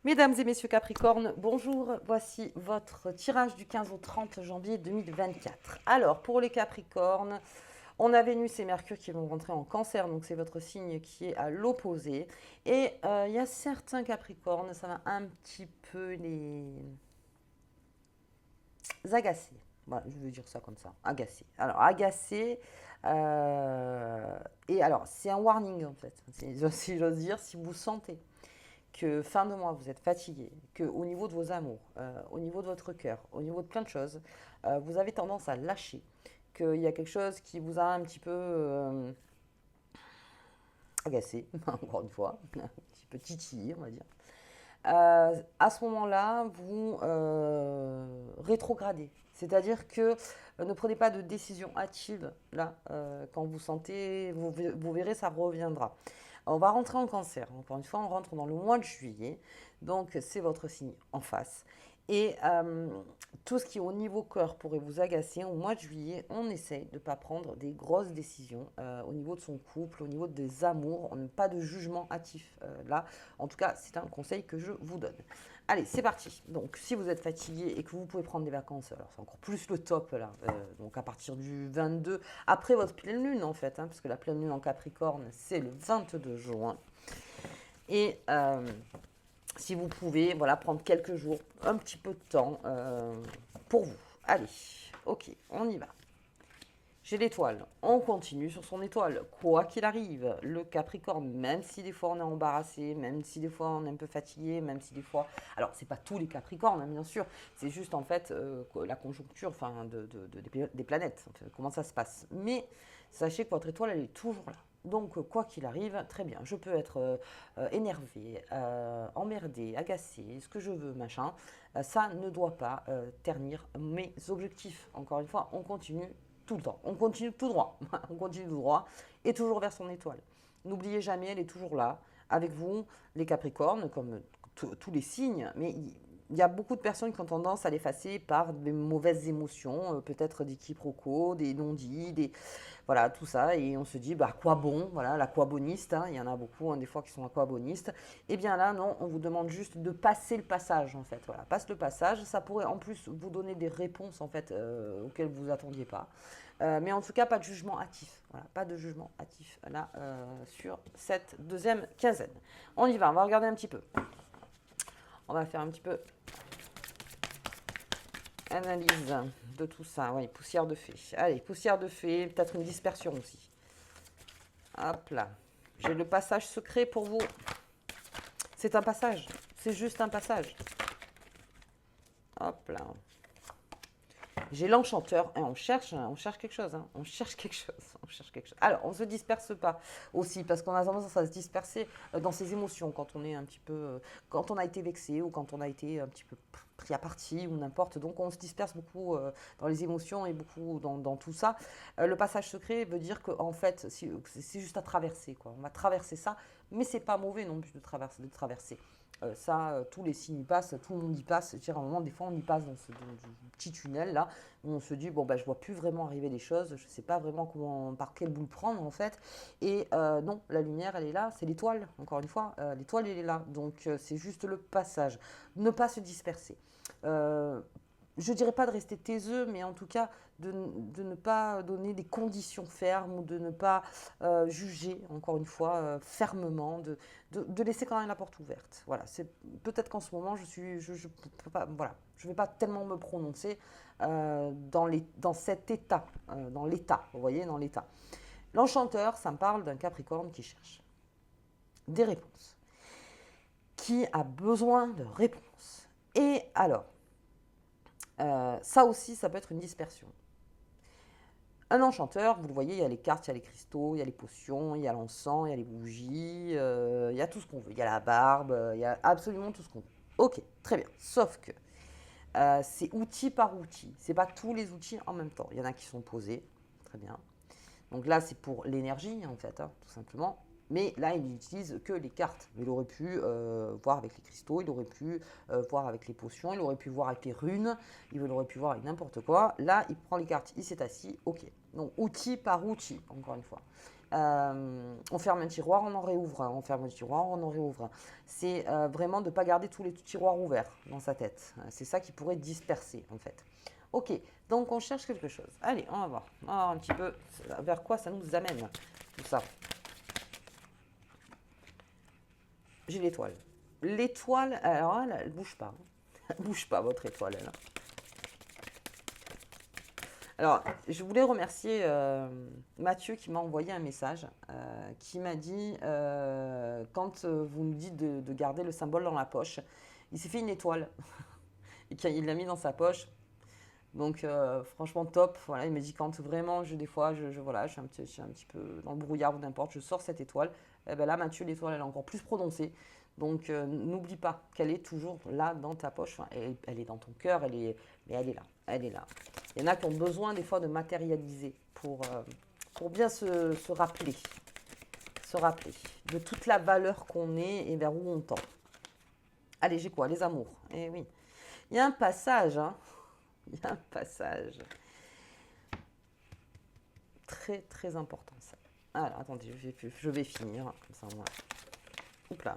Mesdames et messieurs Capricorne, bonjour, voici votre tirage du 15 au 30 janvier 2024. Alors, pour les Capricornes, on a Vénus et Mercure qui vont rentrer en Cancer, donc c'est votre signe qui est à l'opposé. Et il y a certains Capricornes, ça va un petit peu les agacer. Voilà, je veux dire ça comme ça, agacer. Alors, agacer, et alors, c'est un warning en fait, si j'ose dire, si vous sentez que fin de mois, vous êtes fatigué, que au niveau de vos amours, au niveau de votre cœur, au niveau de plein de choses, vous avez tendance à lâcher, qu'il y a quelque chose qui vous a un petit peu agacé, encore une fois, un petit peu titillé, on va dire. À ce moment-là, vous rétrogradez. C'est-à-dire que ne prenez pas de décision hâtive là quand vous sentez, vous verrez, ça reviendra. On va rentrer en cancer. Encore une fois, on rentre dans le mois de juillet. Donc, c'est votre signe en face. Et tout ce qui est au niveau cœur pourrait vous agacer. Au mois de juillet, on essaye de ne pas prendre des grosses décisions au niveau de son couple, au niveau des amours. On n'a pas de jugement hâtif là. En tout cas, c'est un conseil que je vous donne. Allez, c'est parti. Donc, si vous êtes fatigué et que vous pouvez prendre des vacances, alors c'est encore plus le top là. Donc, à partir du 22, après votre pleine lune en fait, parce que la pleine lune en Capricorne, c'est le 22 juin. Et si vous pouvez, voilà, prendre quelques jours, un petit peu de temps pour vous. Allez, ok, on y va. J'ai l'étoile, on continue sur son étoile, quoi qu'il arrive, le Capricorne, même si des fois on est embarrassé, même si des fois on est un peu fatigué, même si des fois... Alors, c'est pas tous les Capricornes, bien sûr, c'est juste en fait la conjoncture enfin, des planètes, en fait, comment ça se passe. Mais sachez que votre étoile, elle est toujours là. Donc, quoi qu'il arrive, très bien, je peux être énervé, emmerdé, agacé, ce que je veux, machin. Ça ne doit pas ternir mes objectifs. Encore une fois, on continue tout le temps. On continue tout droit. On continue tout droit et toujours vers son étoile. N'oubliez jamais, elle est toujours là, avec vous, les Capricornes, comme tous les signes, mais il y a beaucoup de personnes qui ont tendance à l'effacer par des mauvaises émotions, peut-être des quiproquos, des non-dits, voilà, tout ça, et on se dit, bah, quoi bon, voilà, l'aquaboniste, il y en a beaucoup, des fois, qui sont aquabonistes. Eh bien là, non, on vous demande juste de passer le passage, en fait, voilà, passe le passage, ça pourrait en plus vous donner des réponses, en fait, auxquelles vous ne attendiez pas. Mais en tout cas, pas de jugement hâtif, voilà, pas de jugement hâtif, là, sur cette deuxième quinzaine. On y va, on va regarder un petit peu. On va faire un petit peu analyse de tout ça. Oui, poussière de fée. Allez, poussière de fée, peut-être une dispersion aussi. Hop là. J'ai le passage secret pour vous. C'est un passage. C'est juste un passage. Hop là. J'ai l'enchanteur et on cherche quelque chose. On cherche quelque chose. On cherche quelque chose. Alors, on ne se disperse pas aussi parce qu'on a tendance à se disperser dans ses émotions quand on est un petit peu, quand on a été vexé ou quand on a été un petit peu pris à partie ou n'importe. Donc, on se disperse beaucoup dans les émotions et beaucoup dans tout ça. Le passage secret veut dire qu'en fait, c'est juste à traverser, quoi. On va traverser ça, mais c'est pas mauvais non plus de traverser. Ça, tous les signes y passent, tout le monde y passe. À un moment, des fois, on y passe dans ce petit tunnel là, où on se dit bon bah je vois plus vraiment arriver les choses, je sais pas vraiment comment, par quel bout le prendre en fait. Et non, la lumière, elle est là, c'est l'étoile. Encore une fois, l'étoile, elle est là. Donc c'est juste le passage. Ne pas se disperser. Euh, je dirais pas de rester taiseux, mais en tout cas de ne pas donner des conditions fermes ou de ne pas juger, encore une fois, fermement, de laisser quand même la porte ouverte. Voilà, c'est peut-être qu'en ce moment, je peux pas, voilà, je vais pas tellement me prononcer dans cet état, dans l'état, vous voyez, dans l'état. L'enchanteur, ça me parle d'un Capricorne qui cherche des réponses, qui a besoin de réponses. Et alors, ça aussi, ça peut être une dispersion. Un enchanteur, vous le voyez, il y a les cartes, il y a les cristaux, il y a les potions, il y a l'encens, il y a les bougies, il y a tout ce qu'on veut. Il y a la barbe, il y a absolument tout ce qu'on veut. Ok, très bien. Sauf que c'est outil par outil. C'est pas tous les outils en même temps. Il y en a qui sont posés, très bien. Donc là, c'est pour l'énergie, en fait, tout simplement. Mais là, il n'utilise que les cartes. Il aurait pu voir avec les cristaux, il aurait pu voir avec les potions, il aurait pu voir avec les runes, il aurait pu voir avec n'importe quoi. Là, il prend les cartes, il s'est assis, ok. Donc, outil par outil, encore une fois. On ferme un tiroir, on en réouvre un. On ferme un tiroir, on en réouvre un. C'est vraiment de ne pas garder tous les tiroirs ouverts dans sa tête. C'est ça qui pourrait disperser, en fait. Ok, donc on cherche quelque chose. Allez, on va voir. On va voir un petit peu vers quoi ça nous amène, tout ça. J'ai l'étoile. L'étoile, alors elle ne bouge pas. Hein. Elle ne bouge pas, votre étoile, elle. Alors, je voulais remercier Mathieu qui m'a envoyé un message, qui m'a dit, quand vous me dites de garder le symbole dans la poche, il s'est fait une étoile et qu'il l'a mis dans sa poche. Donc, franchement, top. Voilà, il m'a dit quand vraiment, des fois, voilà, je suis un petit peu dans le brouillard ou n'importe, je sors cette étoile. Et ben là, Mathieu, l'étoile, elle est encore plus prononcée. Donc, n'oublie pas qu'elle est toujours là dans ta poche. Enfin, elle est dans ton cœur, mais elle est là. Elle est là. Il y en a qui ont besoin des fois de matérialiser pour bien se rappeler. Se rappeler de toute la valeur qu'on est et vers où on tend. Allez, j'ai quoi? Les amours. Eh oui. Il y a un passage, hein. Il y a un passage très très important ça. Alors attendez, je vais finir comme ça moi. Oups là.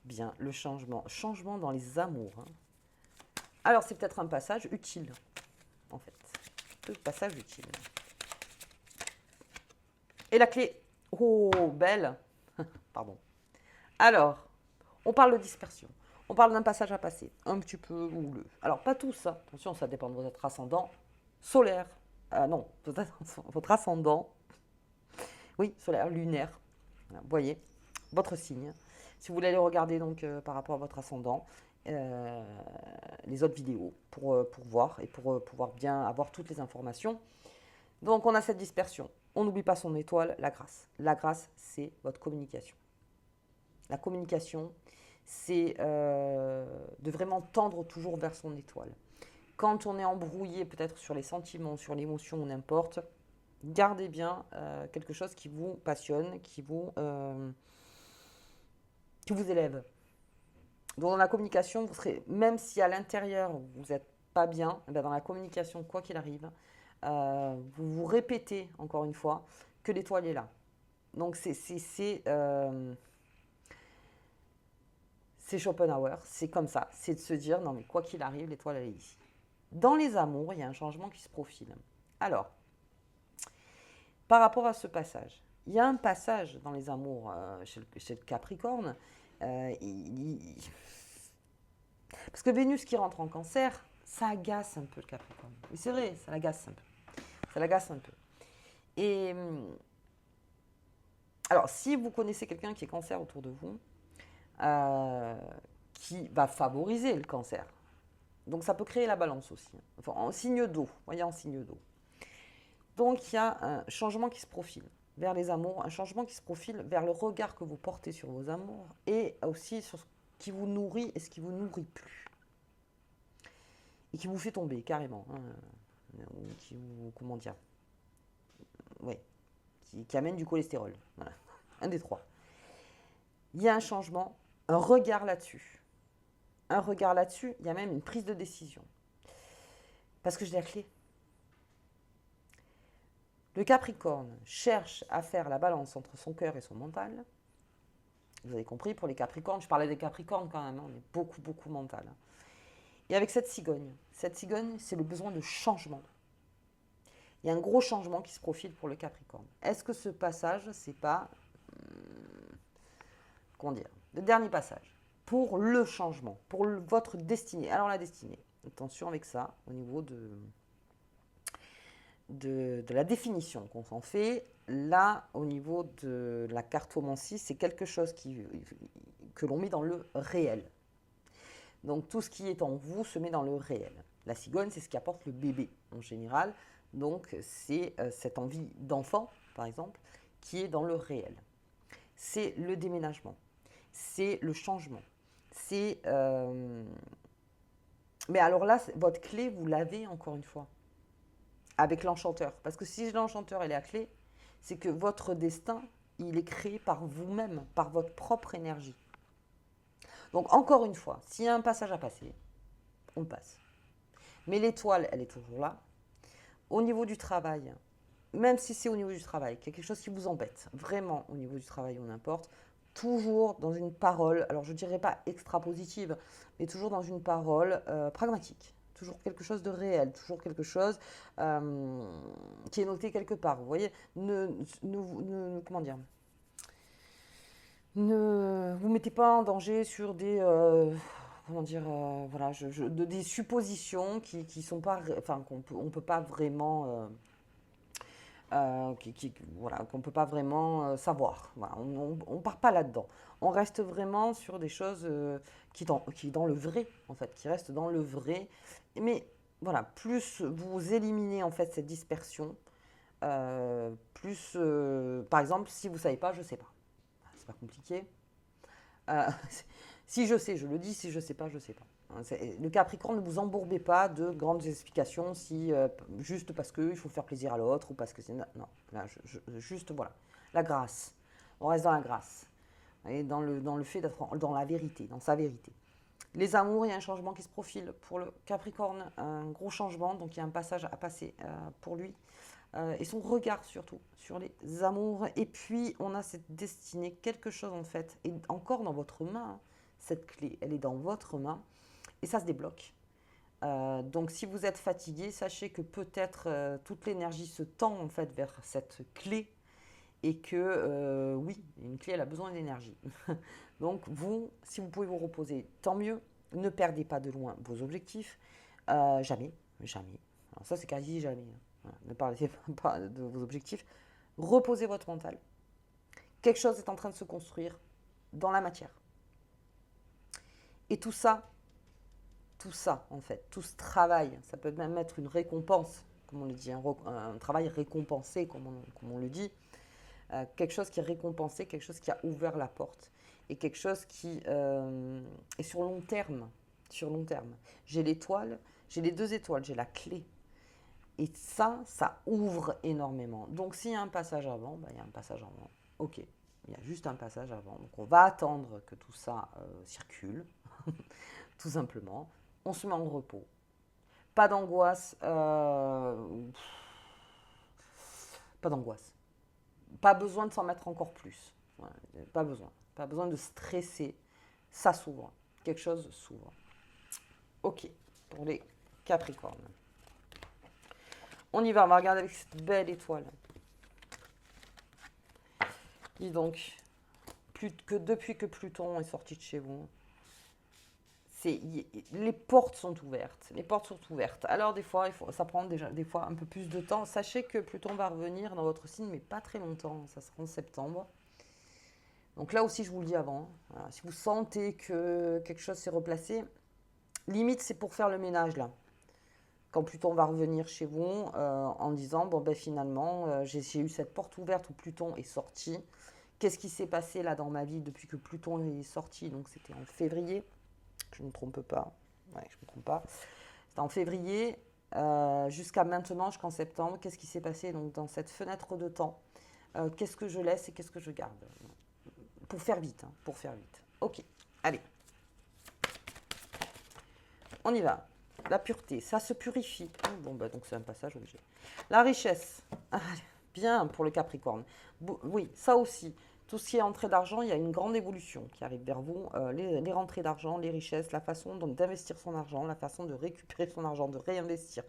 Bien, le changement. Changement dans les amours. Hein. Alors c'est peut-être un passage utile, en fait. Le passage utile. Et la clé. Oh, belle. Pardon. Alors, on parle de dispersion. On parle d'un passage à passer, un petit peu houleux. Alors, pas tous, hein. Attention, ça dépend de votre ascendant solaire. Non, votre ascendant, oui, solaire, lunaire. Voilà, vous voyez, votre signe. Si vous voulez aller regarder donc par rapport à votre ascendant, les autres vidéos pour voir et pour pouvoir bien avoir toutes les informations. Donc, on a cette dispersion. On n'oublie pas son étoile, la grâce. La grâce, c'est votre communication. La communication, c'est de vraiment tendre toujours vers son étoile. Quand on est embrouillé peut-être sur les sentiments, sur l'émotion ou n'importe, gardez bien quelque chose qui vous passionne, qui vous élève. Donc dans la communication, vous serez, même si à l'intérieur vous n'êtes pas bien, ben dans la communication, quoi qu'il arrive, vous vous répétez encore une fois que l'étoile est là. Donc c'est Schopenhauer, c'est comme ça, c'est de se dire non mais quoi qu'il arrive, l'étoile elle est ici. Dans les amours, il y a un changement qui se profile. Alors, par rapport à ce passage, il y a un passage dans les amours chez le Capricorne, parce que Vénus qui rentre en Cancer, ça agace un peu le Capricorne. Mais c'est vrai, ça l'agace un peu. Ça l'agace un peu. Et alors, si vous connaissez quelqu'un qui est Cancer autour de vous, qui va favoriser le cancer. Donc ça peut créer la balance aussi. Enfin, en signe d'eau, voyez, en signe d'eau. Donc il y a un changement qui se profile vers les amours, un changement qui se profile vers le regard que vous portez sur vos amours et aussi sur ce qui vous nourrit et ce qui vous nourrit plus. Et qui vous fait tomber carrément. Hein, qui vous, comment dire, ouais, qui amène du cholestérol. Voilà, un des trois. Il y a un changement, un regard là-dessus. Un regard là-dessus, il y a même une prise de décision. Parce que j'ai la clé. Le Capricorne cherche à faire la balance entre son cœur et son mental. Vous avez compris, pour les Capricornes, je parlais des Capricornes quand même, on est beaucoup, beaucoup mental. Et avec cette cigogne, c'est le besoin de changement. Il y a un gros changement qui se profile pour le Capricorne. Est-ce que ce passage, c'est pas, comment dire, le dernier passage pour le changement, pour votre destinée. Alors la destinée, attention avec ça, au niveau de la définition qu'on s'en fait. Là, au niveau de la cartomancie, c'est quelque chose que l'on met dans le réel. Donc tout ce qui est en vous se met dans le réel. La cigogne, c'est ce qui apporte le bébé en général. Donc c'est cette envie d'enfant, par exemple, qui est dans le réel. C'est le déménagement, c'est le changement. C'est mais alors là, votre clé, vous l'avez encore une fois avec l'enchanteur. Parce que si l'enchanteur est la clé, c'est que votre destin, il est créé par vous-même, par votre propre énergie. Donc encore une fois, s'il y a un passage à passer, on le passe. Mais l'étoile, elle est toujours là. Au niveau du travail, même si c'est au niveau du travail, qu'il y a quelque chose qui vous embête, vraiment au niveau du travail ou n'importe, toujours dans une parole, alors je ne dirais pas extra positive, mais toujours dans une parole pragmatique. Toujours quelque chose de réel, toujours quelque chose qui est noté quelque part. Vous voyez, comment dire, ne vous mettez pas en danger sur des, comment dire, voilà, des suppositions qui sont pas, enfin, on peut pas vraiment voilà, qu'on ne peut pas vraiment savoir. Voilà, on ne part pas là-dedans. On reste vraiment sur des choses qui dans le vrai, en fait, qui restent dans le vrai. Mais voilà, plus vous éliminez en fait cette dispersion, plus, par exemple, si vous ne savez pas, je ne sais pas. C'est pas compliqué. Euh, si je sais, je le dis. Si je ne sais pas, je ne sais pas. Hein, le Capricorne, ne vous embourbez pas de grandes explications si, juste parce qu'il faut faire plaisir à l'autre ou parce que c'est... Non, non. Là, juste, voilà. La grâce. On reste dans la grâce. Et dans le fait d'être dans la vérité, dans sa vérité. Les amours, il y a un changement qui se profile pour le Capricorne, un gros changement, donc il y a un passage à passer pour lui. Et son regard surtout sur les amours. Et puis on a cette destinée, quelque chose en fait, et encore dans votre main, hein. Cette clé, elle est dans votre main, et ça se débloque. Donc si vous êtes fatigué, sachez que peut-être toute l'énergie se tend en fait vers cette clé, et que oui, une clé elle a besoin d'énergie. Donc vous, si vous pouvez vous reposer, tant mieux. Ne perdez pas de loin vos objectifs. Jamais, jamais. Alors ça c'est quasi jamais, hein. Voilà, ne parlez pas de vos objectifs. Reposez votre mental. Quelque chose est en train de se construire dans la matière. Et tout ça en fait, tout ce travail, ça peut même être une récompense, comme on le dit, un travail récompensé, comme on le dit. Quelque chose qui est récompensé, quelque chose qui a ouvert la porte et quelque chose qui est sur long terme. Sur long terme. J'ai l'étoile, j'ai les deux étoiles, j'ai la clé. Et ça ouvre énormément. Donc s'il y a un passage avant, ben, il y a un passage avant. Ok, il y a juste un passage avant. Donc on va attendre que tout ça circule, tout simplement. On se met en repos. Pas d'angoisse. Pas d'angoisse. Pas besoin de s'en mettre encore plus. Ouais, pas besoin. Pas besoin de stresser. Ça s'ouvre. Quelque chose s'ouvre. Ok, pour les Capricornes. On y va, on va regarder avec cette belle étoile. Dis donc, depuis que Pluton est sorti de chez vous, les portes sont ouvertes. Les portes sont ouvertes. Alors des fois, ça prend déjà des fois un peu plus de temps. Sachez que Pluton va revenir dans votre signe, mais pas très longtemps. Ça sera en septembre. Donc là aussi, je vous le dis avant. Voilà, si vous sentez que quelque chose s'est replacé, limite c'est pour faire le ménage là. Quand Pluton va revenir chez vous en disant bon ben finalement j'ai eu cette porte ouverte où Pluton est sorti. Qu'est-ce qui s'est passé là dans ma vie depuis que Pluton est sorti? Donc c'était en février, je ne me trompe pas. Ouais, je me trompe pas. C'était en février jusqu'à maintenant, jusqu'en septembre. Qu'est-ce qui s'est passé donc dans cette fenêtre de temps? Qu'est-ce que je laisse et qu'est-ce que je garde? Pour faire vite, hein, pour faire vite. Ok, allez. On y va. La pureté, ça se purifie. Bon, bah, donc c'est un passage obligé. La richesse, bien pour le Capricorne. Oui, ça aussi. Tout ce qui est entrée d'argent, il y a une grande évolution qui arrive vers vous. Les rentrées d'argent, les richesses, la façon d'investir son argent, la façon de récupérer son argent, de réinvestir.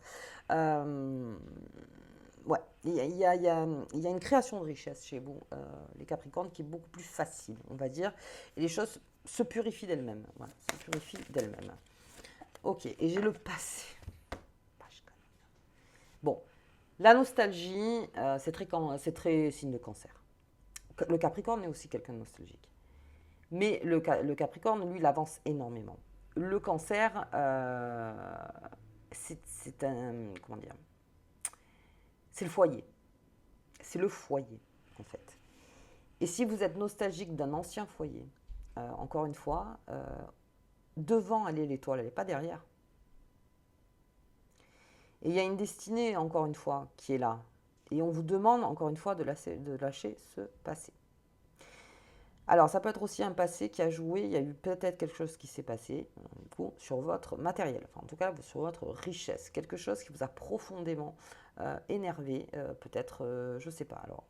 Ouais, il y a une création de richesse chez vous, les Capricornes, qui est beaucoup plus facile, on va dire. Et les choses se purifient d'elles-mêmes. Voilà, se purifient d'elles-mêmes. Ok, et j'ai le passé. Bon, la nostalgie, c'est très signe de cancer. Le Capricorne est aussi quelqu'un de nostalgique. Mais le Capricorne, lui, il avance énormément. Le cancer, c'est un... Comment dire? C'est le foyer. C'est le foyer, en fait. Et si vous êtes nostalgique d'un ancien foyer, encore une fois, devant, elle est l'étoile, elle n'est pas derrière. Et il y a une destinée, encore une fois, qui est là. Et on vous demande, encore une fois, de lâcher ce passé. Alors, ça peut être aussi un passé qui a joué, il y a eu peut-être quelque chose qui s'est passé, du coup, sur votre matériel, enfin, en tout cas, sur votre richesse, quelque chose qui vous a profondément énervé, peut-être, je ne sais pas, alors,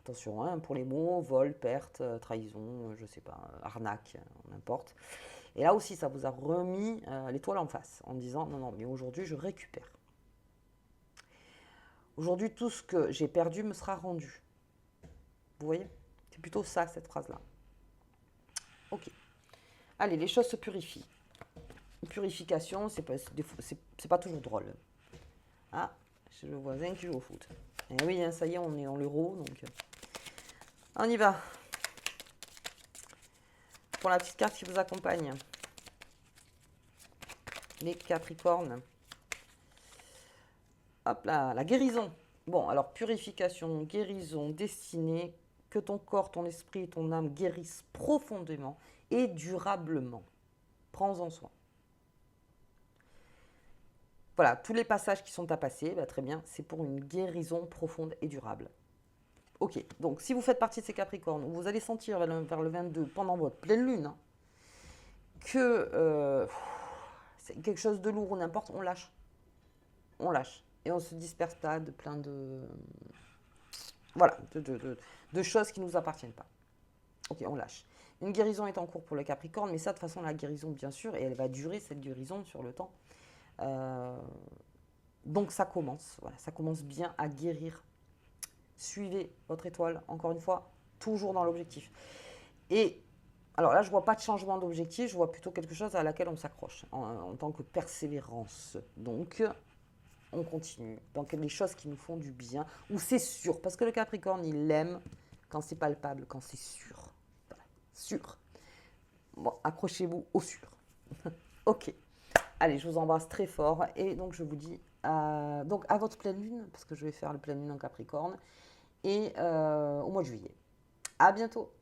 attention, hein, pour les mots, vol, perte, trahison, je ne sais pas, arnaque, n'importe. Et là aussi, ça vous a remis l'étoile en face, en disant, non, non, mais aujourd'hui, je récupère. Aujourd'hui, tout ce que j'ai perdu me sera rendu. Vous voyez? C'est plutôt ça, cette phrase-là. Ok. Allez, les choses se purifient. Purification, c'est pas toujours drôle. Ah, j'ai le voisin qui joue au foot. Et oui, hein, ça y est, on est dans l'euro, donc on y va. Pour la petite carte qui vous accompagne, les Capricornes. Hop là, la guérison. Bon, alors purification, guérison, destinée, que ton corps, ton esprit et ton âme guérissent profondément et durablement. Prends-en soin. Voilà, tous les passages qui sont à passer, bah, très bien, c'est pour une guérison profonde et durable. Ok, donc si vous faites partie de ces Capricornes, vous allez sentir vers le 22, pendant votre pleine lune, hein, que c'est quelque chose de lourd ou n'importe, on lâche. On lâche. Et on ne se disperse pas de plein de... Voilà, de choses qui ne nous appartiennent pas. Ok, on lâche. Une guérison est en cours pour le Capricorne, mais ça, de toute façon, la guérison, bien sûr, et elle va durer, cette guérison, sur le temps. Donc ça commence, voilà, ça commence bien à guérir. Suivez votre étoile, encore une fois, toujours dans l'objectif. Et alors là, je ne vois pas de changement d'objectif, je vois plutôt quelque chose à laquelle on s'accroche en tant que persévérance. Donc, on continue dans les choses qui nous font du bien, ou c'est sûr, parce que le Capricorne, il aime quand c'est palpable, quand c'est sûr. Voilà, sûr. Bon, accrochez-vous au sûr. Ok. Allez, je vous embrasse très fort et donc je vous dis donc à votre pleine lune, parce que je vais faire le pleine lune en Capricorne, et au mois de juillet. À bientôt.